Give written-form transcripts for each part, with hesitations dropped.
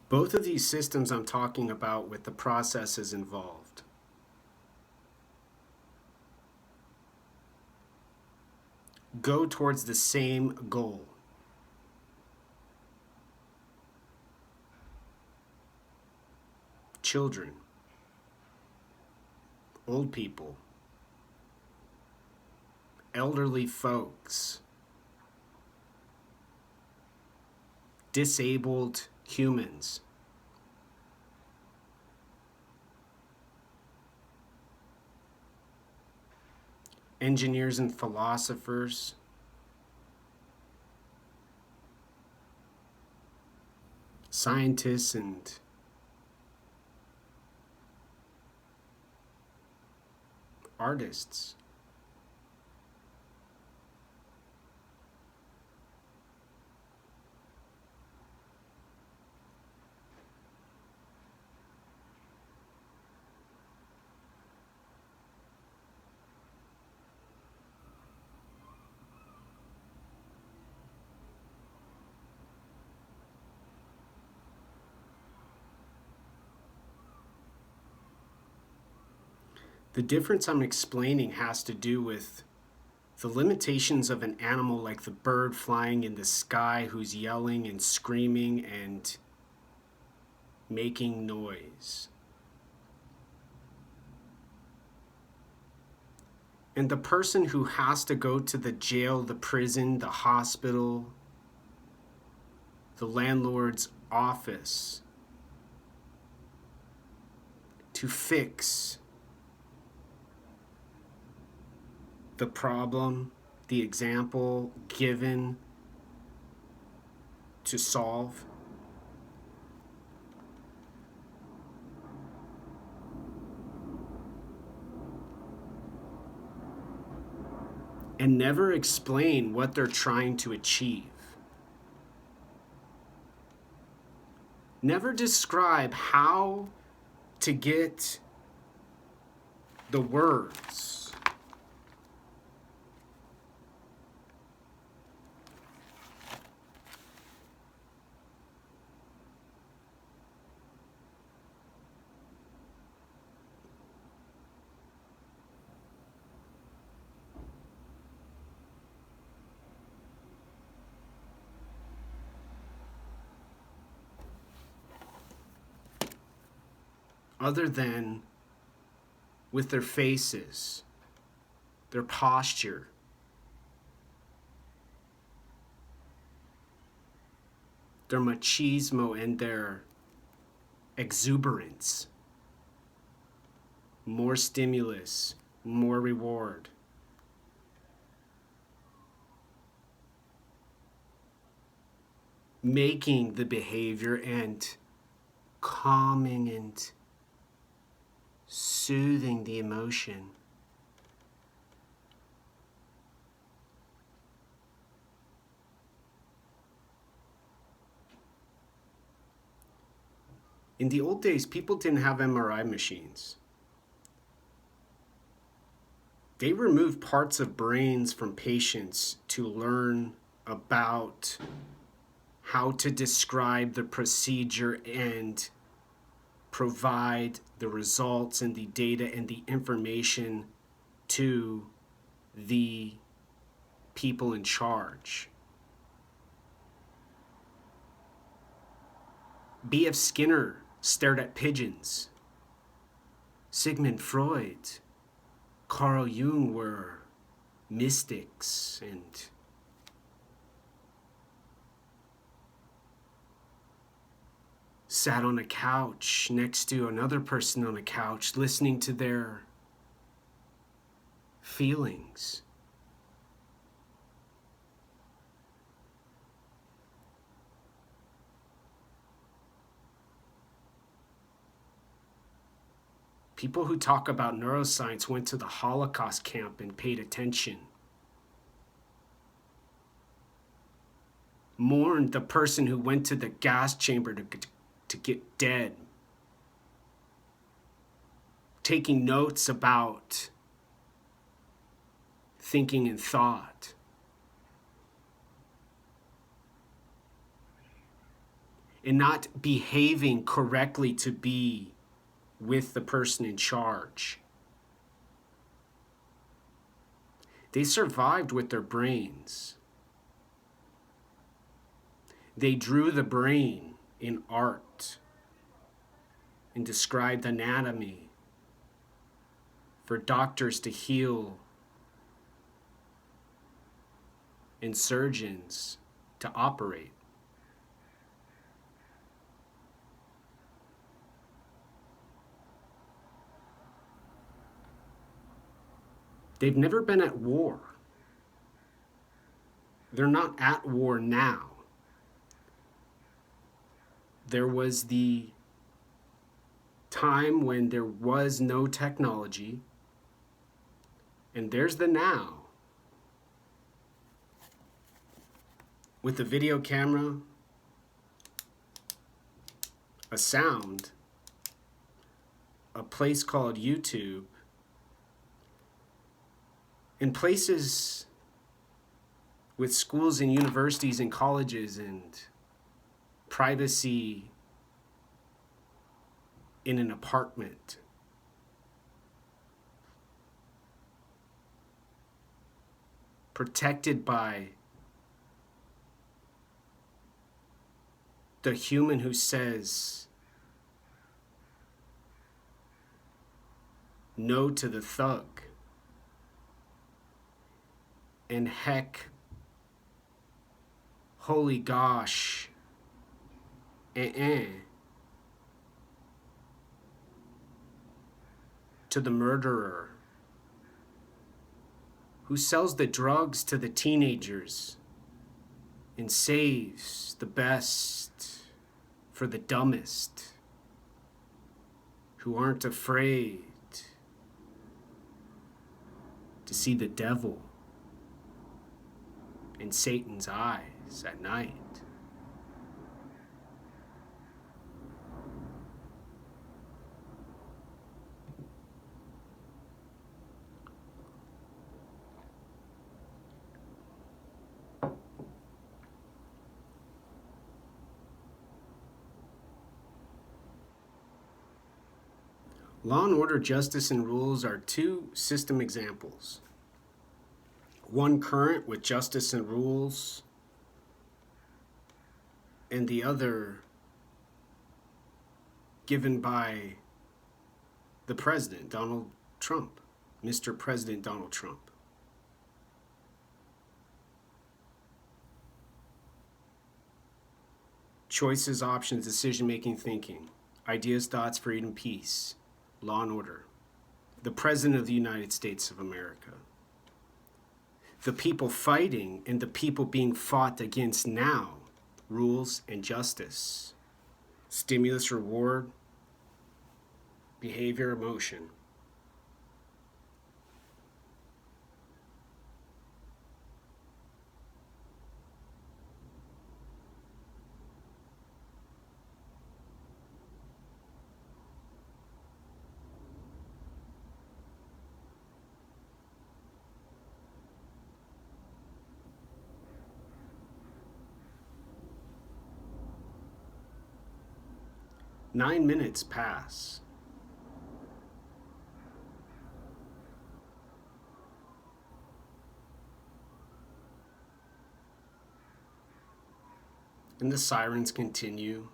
Both of these systems I'm talking about with the processes involved go towards the same goal. Children, old people, elderly folks, disabled humans, engineers and philosophers, scientists and artists. The difference I'm explaining has to do with the limitations of an animal like the bird flying in the sky who's yelling and screaming and making noise. And the person who has to go to the jail, the prison, the hospital, the landlord's office to fix the problem, the example given to solve. And never explain what they're trying to achieve. Never describe how to get the words. Other than with their faces, their posture, their machismo and their exuberance. More stimulus, more reward. Making the behavior and calming and soothing the emotion. In the old days, people didn't have MRI machines. They removed parts of brains from patients to learn about how to describe the procedure and provide the results and the data and the information to the people in charge. B.F. Skinner stared at pigeons. Sigmund Freud, Carl Jung were mystics and sat on a couch next to another person on a couch listening to their feelings. People who talk about neuroscience went to the Holocaust camp and paid attention. Mourned the person who went to the gas chamber to get dead. Taking notes about thinking and thought. and not behaving correctly to be with the person in charge. They survived with their brains. They drew the brain in art and described anatomy for doctors to heal and surgeons to operate. They've never been at war. They're not at war now. There was the time when there was no technology, and there's the now. With a video camera, a sound, a place called YouTube, and places with schools and universities and colleges and privacy in an apartment. Protected by the human who says no to the thug. And heck, holy gosh, to the murderer who sells the drugs to the teenagers and saves the best for the dumbest who aren't afraid to see the devil in Satan's eyes at night. Law and Order, Justice and Rules are two system examples. One current with Justice and Rules, and the other given by the President, Donald Trump, Mr. President Donald Trump. Choices, options, decision-making, thinking, ideas, thoughts, freedom, peace, law and order. The President of the United States of America. The people fighting and the people being fought against now, rules and justice. Stimulus, reward, behavior, emotion. Nine minutes pass. And the sirens continue.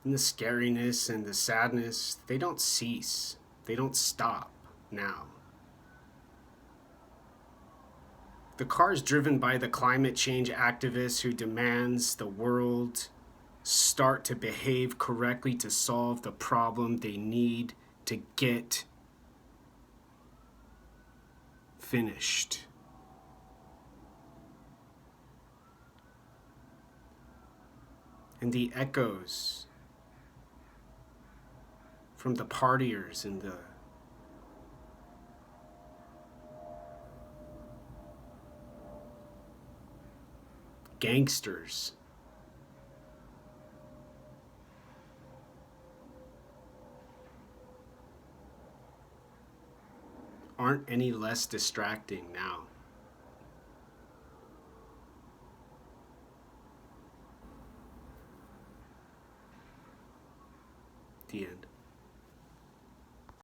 And the scariness and the sadness, they don't cease. They don't stop now. The car is driven by the climate change activist who demands the world start to behave correctly to solve the problem they need to get finished. And the echoes from the partiers and the gangsters aren't any less distracting now. The end.